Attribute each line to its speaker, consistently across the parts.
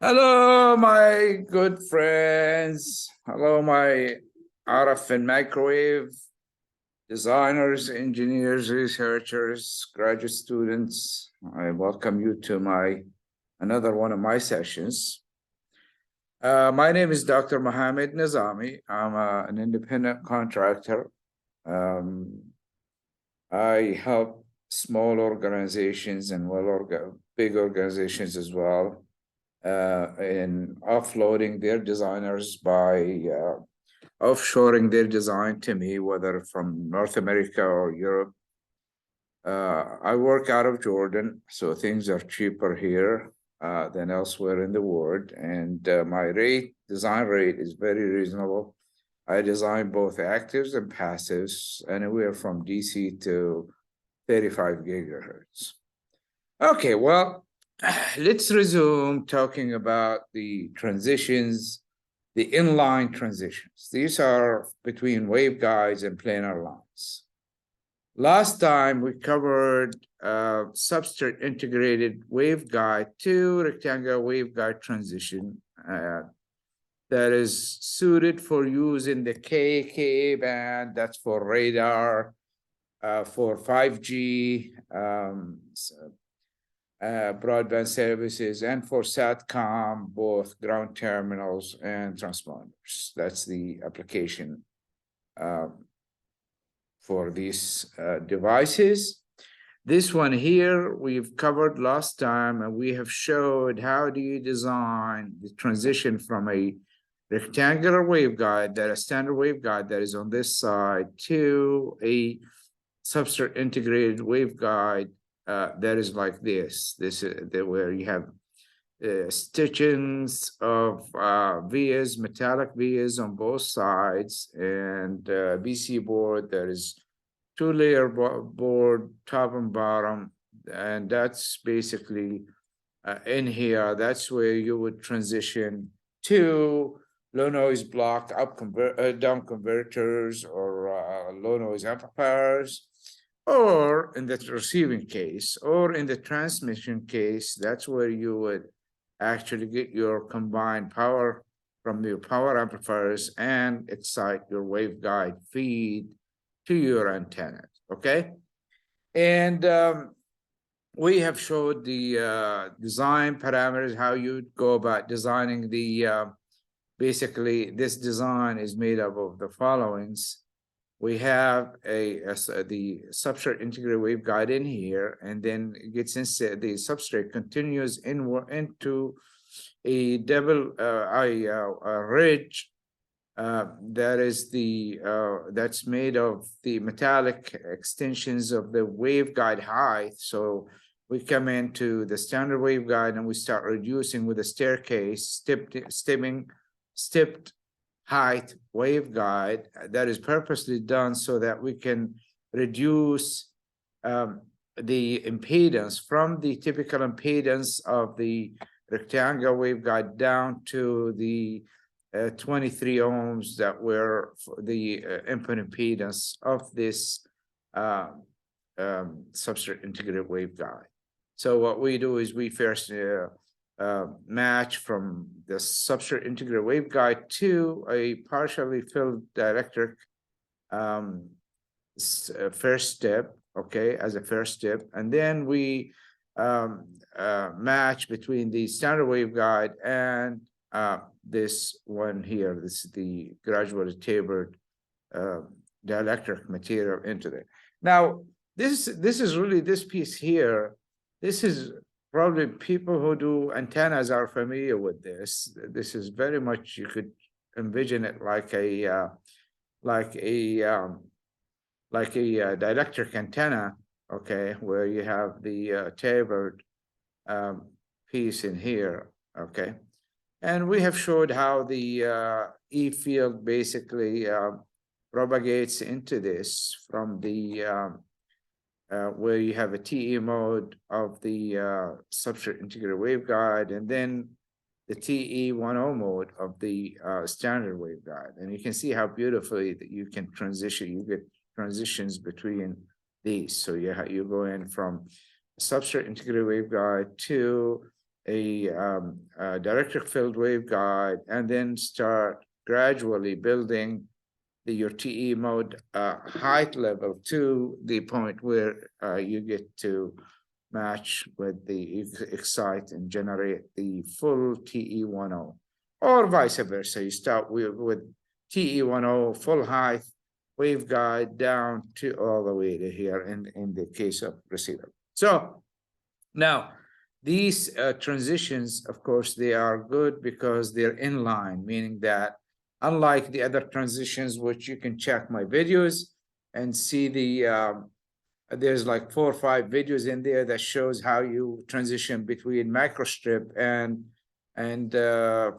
Speaker 1: Hello, my good friends. Hello, my RF and microwave designers, engineers, researchers, graduate students. I welcome you to another one of my sessions. My name is Dr. Mohamed Nezami. I'm an independent contractor. I help small organizations and big organizations as well in offloading their designers by offshoring their design to me, whether from North America or Europe. I work out of Jordan, so things are cheaper here than elsewhere in the world. And my design rate is very reasonable. I design both actives and passives, anywhere from DC to 35 gigahertz. Okay, well, let's resume talking about the transitions, the inline transitions. These are between waveguides and planar lines. Last time we covered substrate integrated waveguide to rectangular waveguide transition that is suited for use in the Ka band. That's for radar, for 5G, broadband services, and for SATCOM, both ground terminals and transponders. That's the application for these devices. This one here we've covered last time, and we have showed how do you design the transition from a rectangular waveguide, that a standard waveguide that is on this side, to a substrate integrated waveguide that is like this. This is where you have stitchings of vias, metallic vias on both sides, and BC board that is two-layer board, top and bottom, and that's basically in here. That's where you would transition to low noise block down converters or low noise amplifiers, or in the receiving case, or in the transmission case. That's where you would actually get your combined power from your power amplifiers and excite your waveguide feed to your antenna, okay? And we have showed the design parameters, how you'd go about designing the, basically this design is made up of the followings. We have the substrate integrated waveguide in here, and then it gets into the substrate continues into a double a ridge that is that's made of the metallic extensions of the waveguide height. So we come into the standard waveguide and we start reducing with a staircase, stepped height waveguide that is purposely done so that we can reduce the impedance from the typical impedance of the rectangular waveguide down to the 23 ohms that were the input impedance of this substrate integrated waveguide. So what we do is we first match from the substrate integrated waveguide to a partially filled dielectric first step, okay, as a first step. And then we match between the standard waveguide and this one here. This is the gradually tapered dielectric material into there. Now, this is really this piece here. This is probably people who do antennas are familiar with this. This is very much, you could envision it like a dielectric antenna, okay, where you have the tapered piece in here, okay. And we have showed how the E field basically propagates into this from the where you have a TE mode of the substrate integrated waveguide, and then the TE10 mode of the standard waveguide. And you can see how beautifully that you can transition. You get transitions between these. So you go in from substrate integrated waveguide to a dielectric field waveguide, and then start gradually building your TE mode height level to the point where you get to match with the excite and generate the full TE10, or vice versa. You start with TE10 full height waveguide down to all the way to here in the case of receiver. So now these transitions, of course, they are good because they're inline, meaning that unlike the other transitions, which you can check my videos and see there's like 4 or 5 videos in there that shows how you transition between microstrip and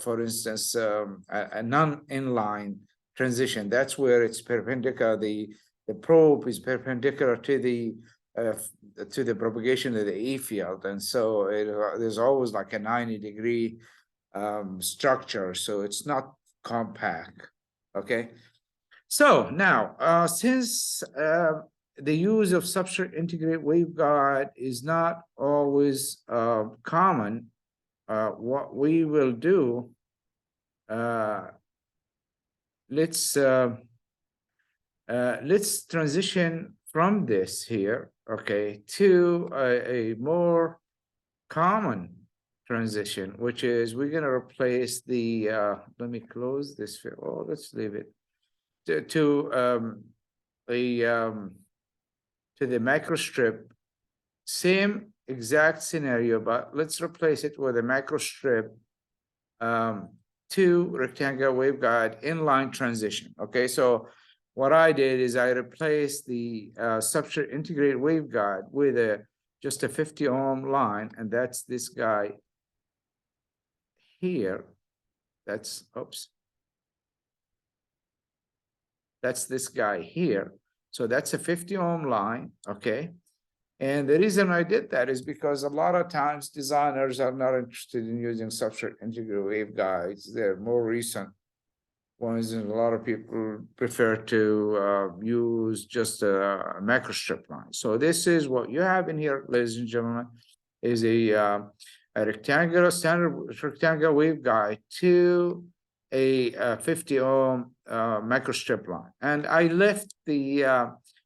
Speaker 1: for instance, a non-inline transition. That's where it's perpendicular. The probe is perpendicular to the propagation of the E field, and so there's always like a 90-degree structure, so it's not compact. Okay, so now since the use of substrate integrated waveguide is not always common, what we will do, let's transition from this here, okay, to a more common transition, which is we're going to replace the let me close this. Oh, let's leave it to the microstrip. Same exact scenario, but let's replace it with a microstrip to rectangular waveguide inline transition. Okay, so what I did is I replaced the substrate integrated waveguide with just a 50 ohm line, and that's this guy here. That's this guy here. So that's a 50 ohm line, okay? And the reason I did that is because a lot of times designers are not interested in using substrate integrated waveguides. They're more recent ones, and a lot of people prefer to use just a macrostrip line. So this is what you have in here, ladies and gentlemen, is a rectangular, standard rectangular waveguide to a 50 ohm microstrip line. And I left the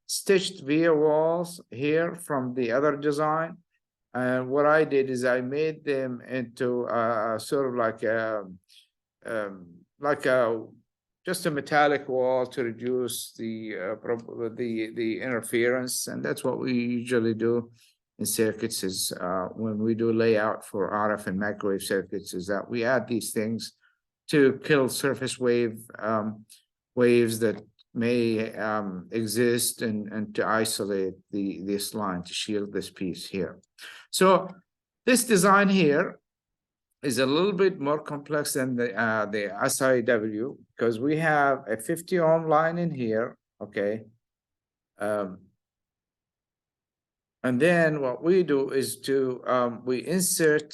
Speaker 1: stitched via walls here from the other design. And what I did is I made them into sort of like just a metallic wall to reduce the interference, and that's what we usually do in circuits. Is when we do layout for RF and microwave circuits, is that we add these things to kill surface waves that may exist, and to isolate this line, to shield this piece here. So this design here is a little bit more complex than the SIW, because we have a 50 ohm line in here, okay? And then what we do is we insert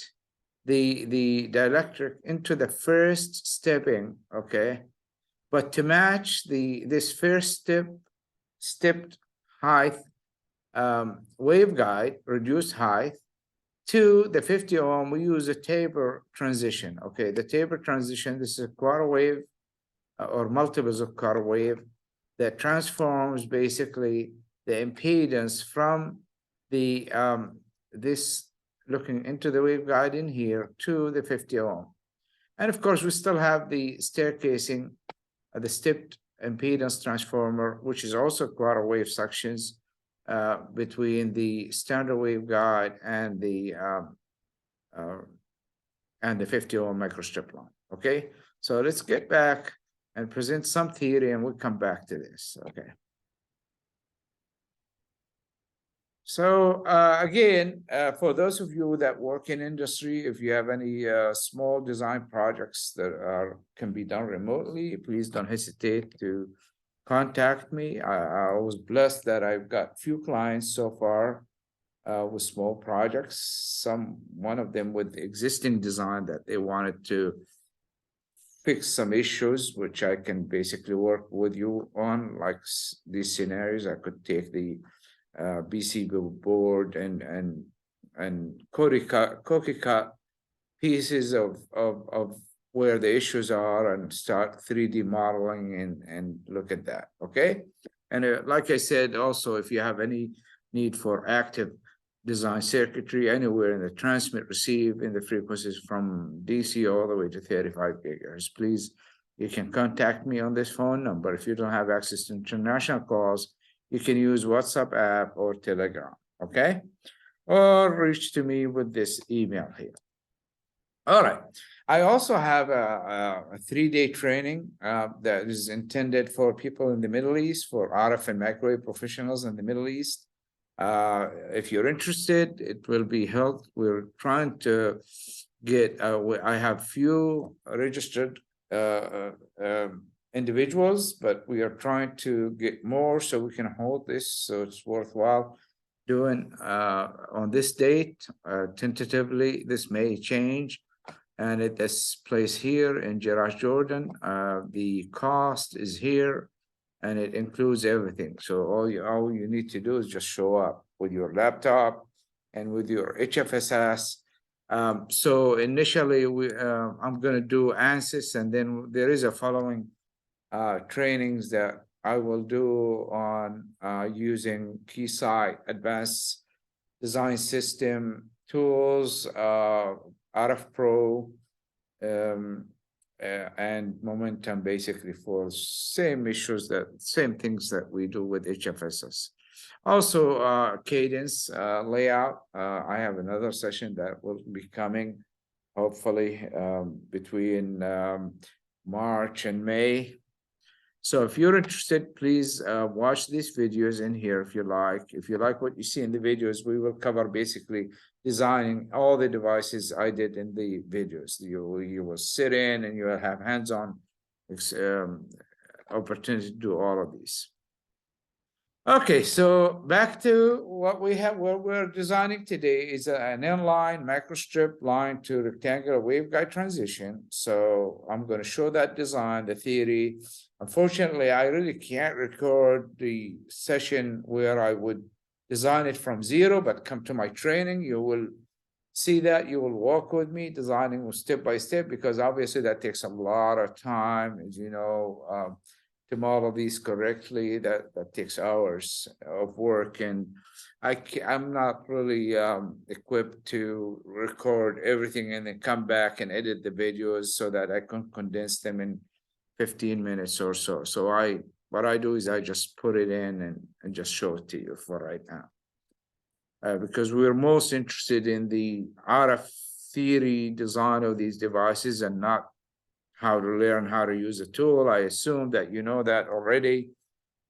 Speaker 1: the dielectric into the first stepping, okay? But to match this first stepped height waveguide, reduced height, to the 50 ohm, we use a taper transition. Okay, the taper transition, this is a quarter wave or multiples of quarter wave that transforms basically the impedance from the this looking into the waveguide in here to the 50 ohm. And of course, we still have the staircasing, the stepped impedance transformer, which is also quarter wave sections between the standard waveguide and the 50 ohm microstrip line. Okay, so let's get back and present some theory, and we'll come back to this. Okay. So again, for those of you that work in industry, if you have any small design projects that can be done remotely, please don't hesitate to contact me. I was blessed that I've got few clients so far with small projects. One of them with existing design that they wanted to fix some issues, which I can basically work with you on, like these scenarios. I could take the PCB board and cookie cut pieces of where the issues are and start 3D modeling and look at that, okay? And like I said, also, if you have any need for active design circuitry anywhere in the transmit, receive in the frequencies from DC all the way to 35 gigahertz, please, you can contact me on this phone number. If you don't have access to international calls, you can use WhatsApp app or Telegram, okay? Or reach to me with this email here. All right. I also have a 3-day training that is intended for people in the Middle East, for RF and microwave professionals in the Middle East. If you're interested, it will be held. We're trying to get, I have few registered individuals, but we are trying to get more so we can hold this, so it's worthwhile doing on this date. Tentatively, this may change. And it is placed here in Jarrah, Jordan. The cost is here, and it includes everything. So all you need to do is just show up with your laptop and with your HFSS. So initially, I'm going to do Ansys, and then there is a following trainings that I will do on using Keysight Advanced Design System tools, RF Pro, and Momentum, basically for same things that we do with HFSS. Also, cadence layout. I have another session that will be coming, hopefully, between March and May. So if you're interested, please watch these videos in here if you like. If you like what you see in the videos, we will cover basically designing all the devices I did in the videos. You will sit in and you will have hands-on opportunity to do all of these. Okay, so back to what we have. What we're designing today is an inline microstrip line to rectangular waveguide transition. So I'm going to show that design, the theory. Unfortunately, I really can't record the session where I would design it from zero, but come to my training. You will see that. You will walk with me designing step by step, because obviously that takes a lot of time, as you know. To model these correctly, that takes hours of work, and I'm not really equipped to record everything and then come back and edit the videos so that I can condense them in 15 minutes or so. So what I do is I just put it in and just show it to you for right now, because we're most interested in the RF theory design of these devices and not how to learn how to use a tool. I assume that you know that already.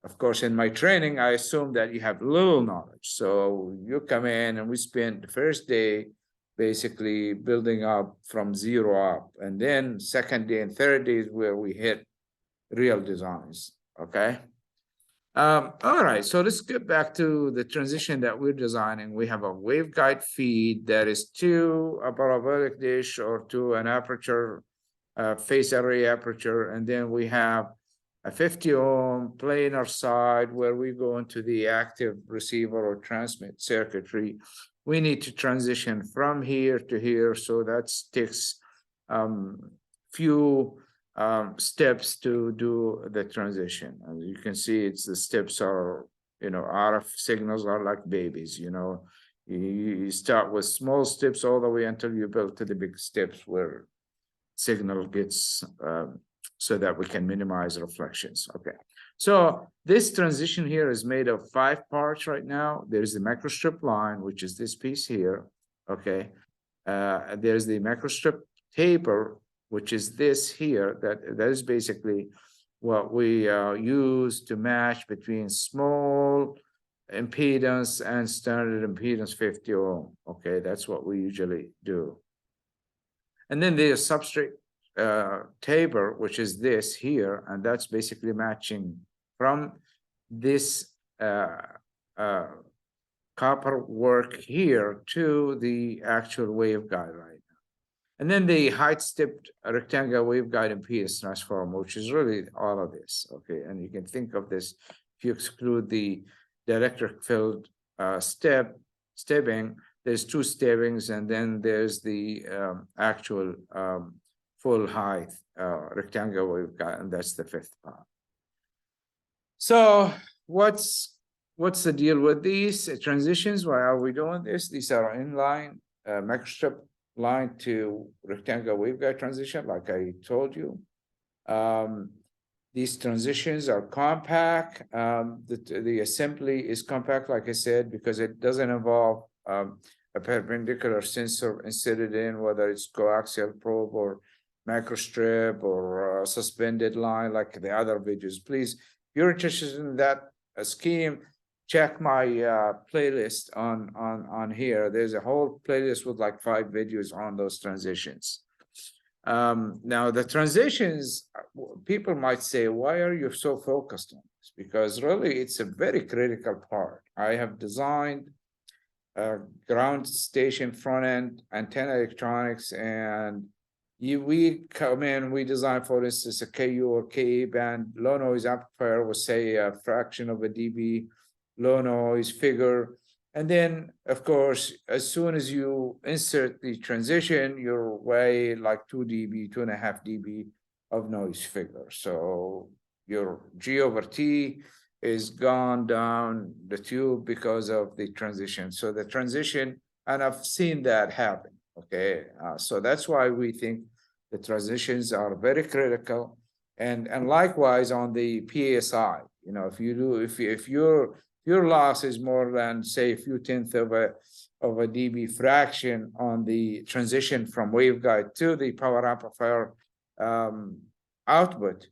Speaker 1: Of course, in my training, I assume that you have little knowledge. So you come in and we spend the first day basically building up from zero up. And then second day and third day is where we hit real designs, okay? All right, so let's get back to the transition that we're designing. We have a waveguide feed that is to a parabolic dish or to an aperture, phase array aperture, and then we have a 50 ohm planar side where we go into the active receiver or transmit circuitry. We need to transition from here to here, so that takes few steps to do the transition. As you can see, the steps are, RF signals are like babies, you start with small steps all the way until you build to the big steps where signal gets so that we can minimize reflections. Okay, so this transition here is made of 5 parts right now. There's the microstrip line, which is this piece here. Okay, there's the microstrip taper, which is this here. That is basically what we use to match between small impedance and standard impedance 50 ohm. Okay, that's what we usually do. And then there's substrate taper, which is this here, and that's basically matching from this copper work here to the actual waveguide right now. And then the height-stepped rectangular waveguide impedance transformer, which is really all of this, okay? And you can think of this, if you exclude the electric field stepping, there's two steppings, and then there's the actual full height rectangle waveguide, and that's the fifth part. So what's the deal with these transitions? Why are we doing this? These are inline microstrip line to rectangle waveguide transition, like I told you. These transitions are compact. The assembly is compact, like I said, because it doesn't involve a perpendicular sensor inserted in, whether it's coaxial probe or microstrip or suspended line like the other videos. Please, if you're interested in that scheme, check my playlist on here. There's a whole playlist with like 5 videos on those transitions. Now the transitions, people might say, why are you so focused on this? Because really it's a very critical part. I have designed ground station front end antenna electronics, and we come in, we design, for instance, a KU or KE band low noise amplifier with, say, a fraction of a dB low noise figure. And then, of course, as soon as you insert the transition, you're way like 2 dB, 2.5 dB of noise figure. So your G over T is gone down the tube because of the transition. So the transition, and I've seen that happen, okay? So that's why we think the transitions are very critical. And likewise on the PSI, you know, if your loss is more than, say, a few tenths of a dB fraction on the transition from waveguide to the power amplifier output,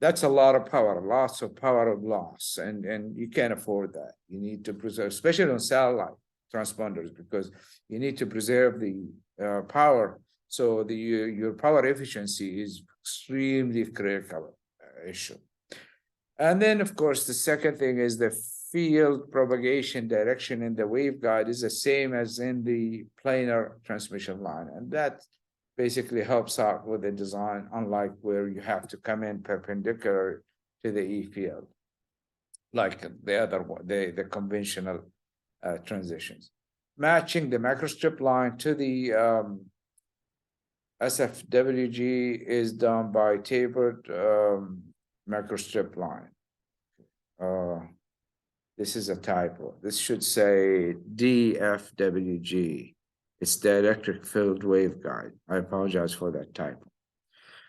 Speaker 1: that's a lot of power, lots of power of loss, and you can't afford that. You need to preserve, especially on satellite transponders, because you need to preserve the power. So your power efficiency is extremely critical issue. And then, of course, the second thing is the field propagation direction in the waveguide is the same as in the planar transmission line, and that basically helps out with the design, unlike where you have to come in perpendicular to the E field, like the other one, the conventional transitions. Matching the microstrip line to the SFWG is done by tapered microstrip line. This is a typo. This should say DFWG. It's the electric field waveguide. I apologize for that typo.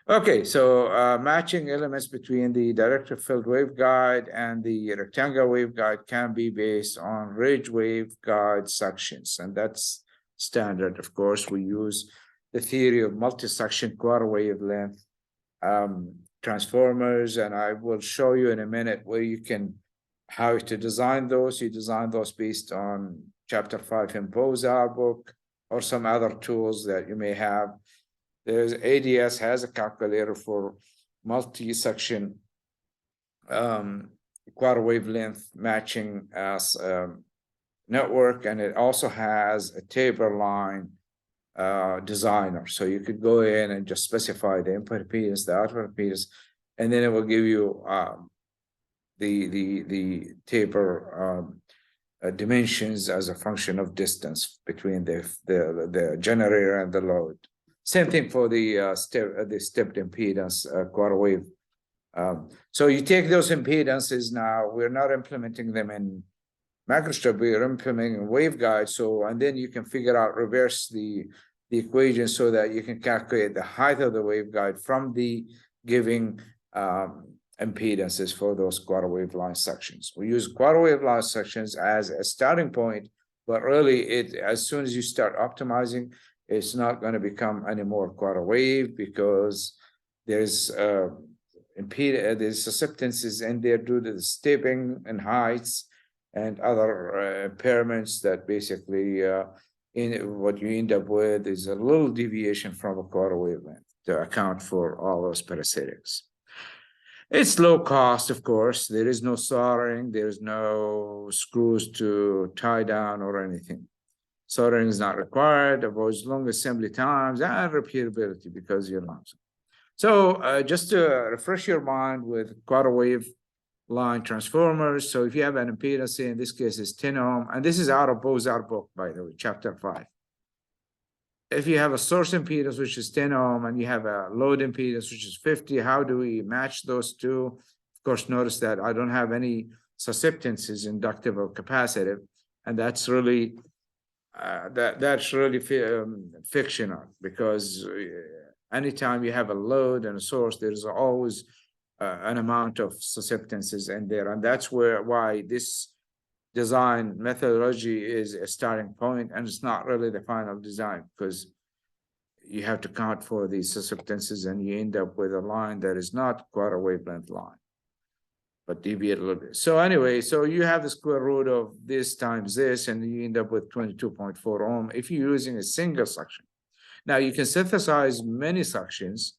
Speaker 1: Okay, so matching elements between the electric field waveguide and the rectangular waveguide can be based on ridge waveguide sections, and that's standard. Of course, we use the theory of multi-section quarter wavelength transformers, and I will show you in a minute where you can, how to design those. You design those based on Chapter 5 Impose our book, or some other tools that you may have. There's ADS has a calculator for multi-section quarter wavelength matching as network, and it also has a taper line designer. So you could go in and just specify the input impedance, the output impedance, and then it will give you the taper dimensions as a function of distance between the generator and the load. Same thing for the stepped impedance quarter wave. So you take those impedances now, we're not implementing them in microstrip, we're implementing waveguide. So, and then you can figure out, reverse the equation so that you can calculate the height of the waveguide from the giving impedances for those quarter wave line sections. We use quarter wave line sections as a starting point, but really as soon as you start optimizing, it's not going to become any more quarter wave, because there's there's susceptances in there due to the stepping and heights and other impairments that basically what you end up with is a little deviation from a quarter wavelength to account for all those parasitics. It's low cost, of course. There is no soldering. There's no screws to tie down or anything. Soldering is not required, avoids long assembly times and repeatability because you're not. So just to refresh your mind with quarter wave line transformers. So if you have an impedance, in this case is 10 ohm, and this is out of Bozar book, by the way, chapter 5. If you have a source impedance, which is 10 ohm, and you have a load impedance, which is 50, how do we match those two? Of course, notice that I don't have any susceptances, inductive or capacitive, and that's really fictional, because anytime you have a load and a source, there's always an amount of susceptances in there, and that's why this design methodology is a starting point, and it's not really the final design, because you have to count for these susceptances, and you end up with a line that is not quite a wavelength line, but deviate a little bit. So anyway, so you have the square root of this times this, and you end up with 22.4 ohm if you're using a single suction. Now you can synthesize many suctions,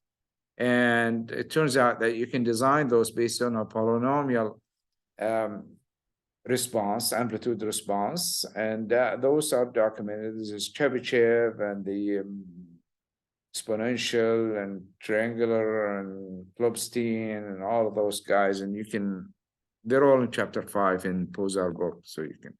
Speaker 1: and it turns out that you can design those based on a polynomial response, amplitude response, and those are documented. This is Chebyshev and the exponential and triangular and Klopstein and all of those guys, and you can, they're all in chapter 5 in Bozar book, so you can.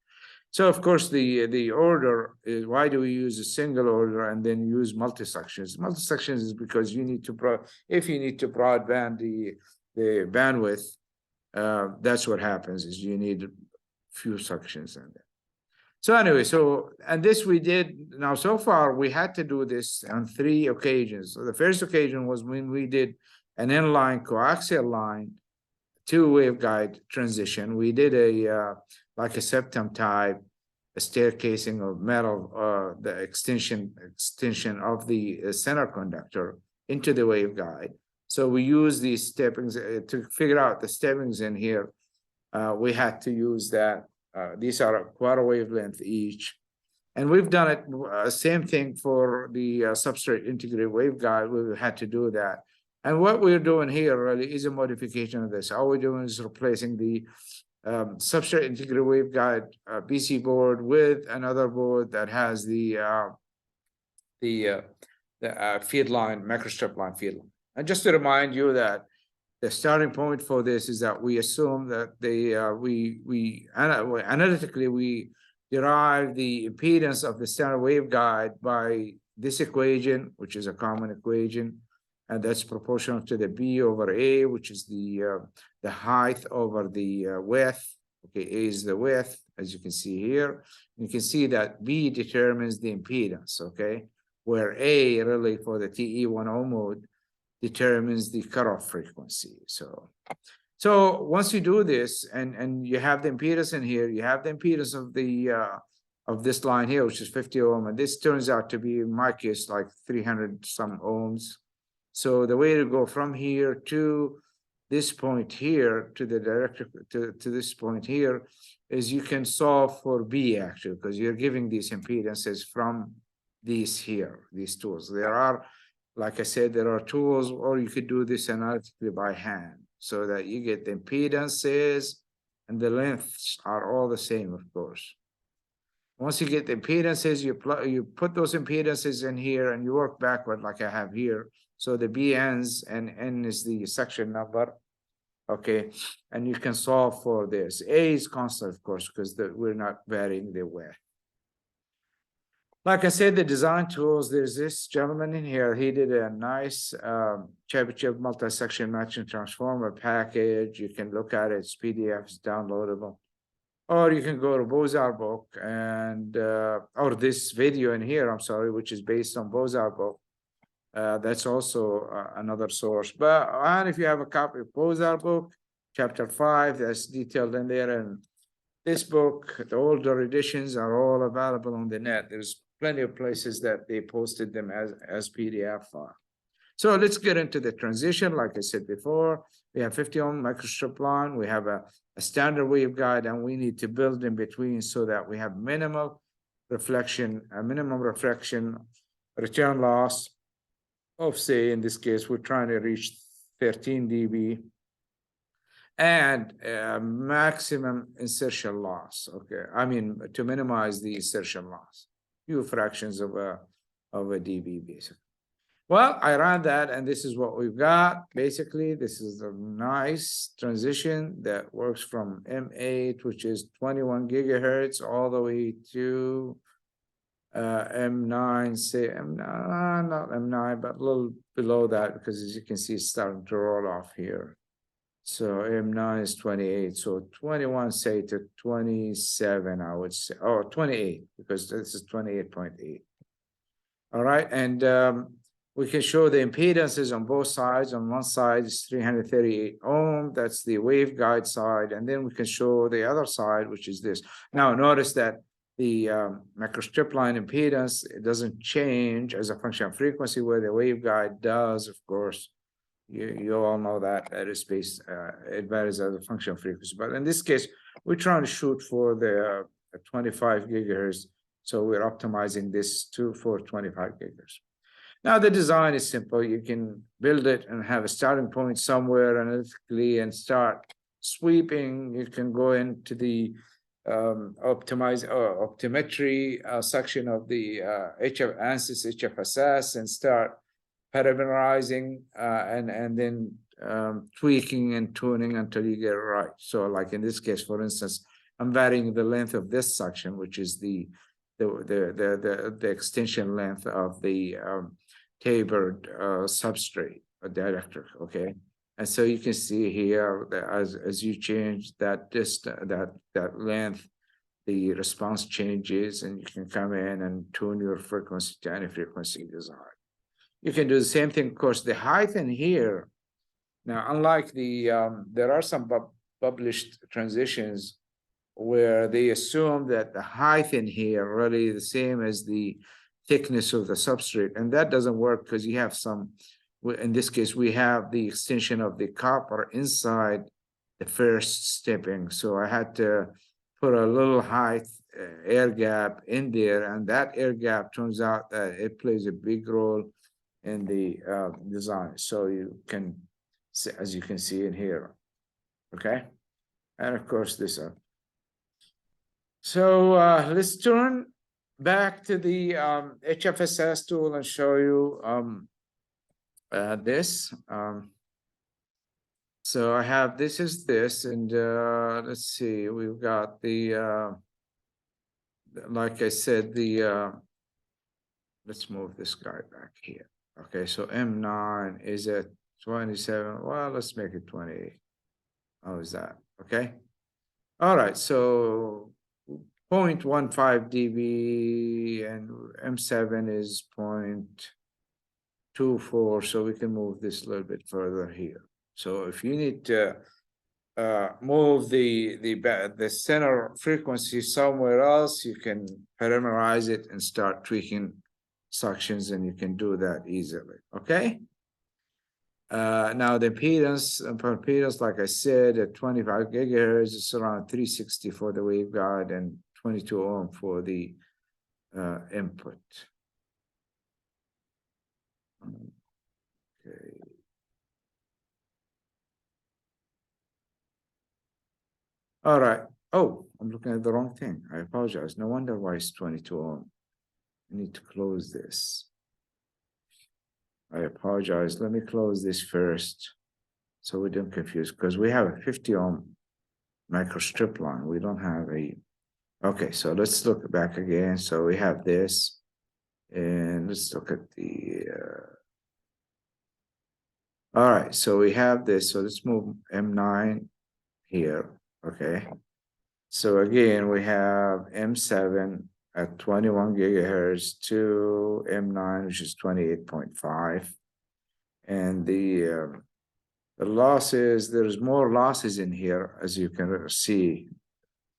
Speaker 1: So of course the order is, why do we use a single order and then use multi-sections? Multi-sections is because you need to if you need to broadband the bandwidth, that's what happens, is you need few sections in there. So anyway, and this we did, now so far we had to do this on 3 occasions. So the first occasion was when we did an inline coaxial line to waveguide transition. We did a like a septum type, a staircasing of metal, the extension of the center conductor into the waveguide. So we use these steppings to figure out the steppings in here. We had to use that. These are a quarter wavelength each. And we've done it, same thing for the substrate integrated waveguide. We had to do that. And what we're doing here really is a modification of this. All we're doing is replacing the substrate integrated waveguide BC board with another board that has the feed line, microstrip line feed line. And just to remind you that the starting point for this is that we assume that analytically we derive the impedance of the standard waveguide by this equation, which is a common equation, and that's proportional to the B over A, which is the height over the width. Okay, A is the width, as you can see here. You can see that B determines the impedance, okay, where A really for the TE10 mode determines the cutoff frequency. So once you do this, and you have the impedance in here, you have the impedance of the of this line here, which is 50 ohm, and this turns out to be, in my case, like 300 some ohms. So the way to go from here to this point here to the director to this point here is you can solve for B actually, because you're giving these impedances from these here, these tools. There are, like I said, there are tools, or you could do this analytically by hand so that you get the impedances, and the lengths are all the same, of course. Once you get the impedances, you put those impedances in here and you work backward like I have here. So the B ends and N is the section number, okay? And you can solve for this. A is constant, of course, because we're not varying the width. Like I said, the design tools, there's this gentleman in here. He did a nice Chebyshev multi-section matching transformer package. You can look at it, it's PDF, it's downloadable. Or you can go to Bozar book and, or this video in here, I'm sorry, which is based on Bozar book. That's also another source. And if you have a copy of Bozar book, chapter 5, that's detailed in there. And this book, the older editions are all available on the net. There's plenty of places that they posted them as PDF file. So let's get into the transition. Like I said before, we have 50 ohm microstrip line. We have a standard waveguide, and we need to build in between so that we have minimal reflection, a minimum reflection return loss of, say, in this case, we're trying to reach 13 dB and maximum insertion loss. Okay, I mean, to minimize the insertion loss, few fractions of a dB basically. Well, I ran that, and this is what we've got. Basically, this is a nice transition that works from M8, which is 21 gigahertz, all the way to M9, say M9, not M9, but a little below that, because as you can see, it's starting to roll off here. So M9 is 28, so 21, say to 27, I would say, or 28, because this is 28.8. All right, and we can show the impedances on both sides. On one side is 338 ohm, that's the waveguide side, and then we can show the other side, which is this. Now, notice that the microstrip line impedance, it doesn't change as a function of frequency, where the waveguide does, of course. You all know that is based, it varies as a function of frequency. But in this case, we're trying to shoot for the 25 gigahertz. So we're optimizing this for 25 gigahertz. Now the design is simple. You can build it and have a starting point somewhere analytically and start sweeping. You can go into the optometry section of the Ansys HFSS and start parameterizing and then tweaking and tuning until you get it right. So like in this case, for instance, I'm varying the length of this section, which is the extension length of the tapered substrate dielectric, okay? And so you can see here that as you change that that length, the response changes, and you can come in and tune your frequency to any frequency desired. You can do the same thing, of course. The height in here, now, unlike the, there are some published transitions where they assume that the height in here really the same as the thickness of the substrate, and that doesn't work because you have some, in this case, we have the extension of the copper inside the first stepping. So I had to put a little height air gap in there, and that air gap turns out that it plays a big role in the design. So you can, as you can see in here, okay? And of course this. So let's turn back to the HFSS tool and show you this. So I have, this is this, and let's see, we've got the, like I said, the, let's move this guy back here. Okay, so M9 is at 27. Well, let's make it 28. How is that? Okay. All right, so 0.15 dB and M7 is 0.24. So we can move this a little bit further here. So if you need to move the center frequency somewhere else, you can parameterize it and start tweaking sections, and you can do that easily. Okay. Now the impedance, like I said, at 25 gigahertz, it's around 360 for the waveguide and 22 ohm for the input. Okay. All right. Oh, I'm looking at the wrong thing. I apologize. No wonder why it's 22 ohm. I need to close this. I apologize. Let me close this first so we don't confuse, because we have a 50 ohm microstrip line. We don't have a, okay, so let's look back again. So we have this, and let's look at the, all right, so we have this. So let's move M9 here, okay? So again, we have M7 at 21 gigahertz to M9, which is 28.5. And the losses, there's more losses in here, as you can see,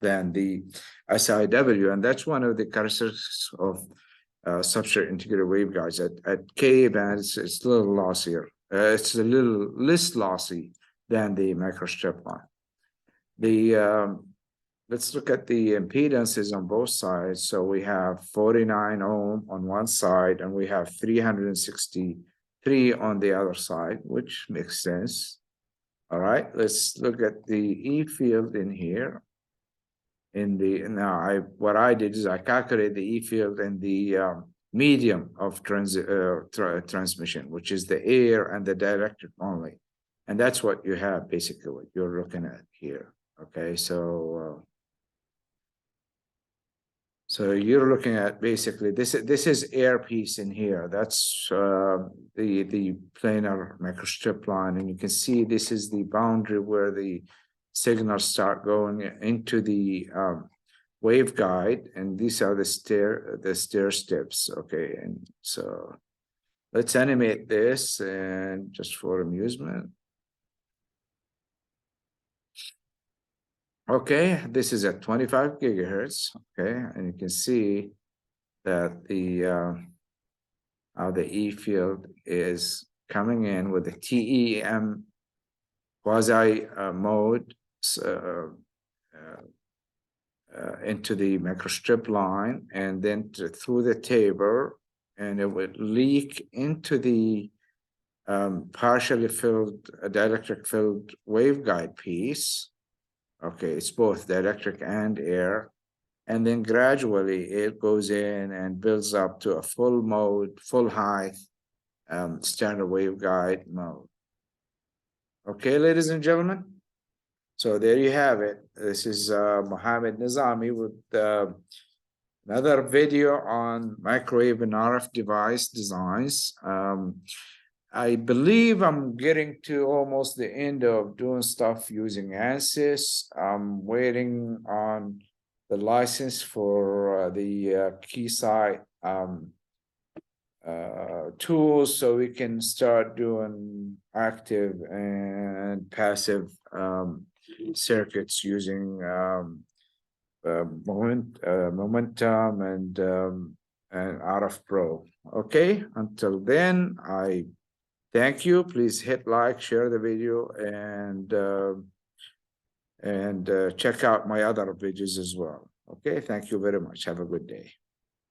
Speaker 1: than the SIW. And that's one of the characteristics of substrate integrated waveguides. At K band, it's a little lossier. It's a little less lossy than the microstrip line. The let's look at the impedances on both sides. So we have 49 ohm on one side, and we have 363 on the other side, which makes sense. All right, let's look at the E field in here. What I did is I calculated the E field in the medium of transmission, which is the air and the dielectric only. And that's what you have, basically, what you're looking at here. Okay, so you're looking at basically this is air piece in here. That's the planar microstrip line, and you can see this is the boundary where the signals start going into the waveguide, and these are the stair steps. Okay, and so let's animate this, and just for amusement. Okay, this is at 25 gigahertz. Okay, and you can see that the how the E field is coming in with the TEM quasi mode into the microstrip line, and then through the taper, and it would leak into the partially filled dielectric filled waveguide piece. Okay, it's both dielectric and air. And then gradually it goes in and builds up to a full mode, full height standard waveguide mode. Okay, ladies and gentlemen. So there you have it. This is Mohamed Nezami with another video on microwave and RF device designs. I believe I'm getting to almost the end of doing stuff using Ansys. I'm waiting on the license for the Keysight tools, so we can start doing active and passive circuits using momentum and RF Pro. Okay, until then, I thank you. Please hit like, share the video, and check out my other videos as well. Okay, thank you very much. Have a good day.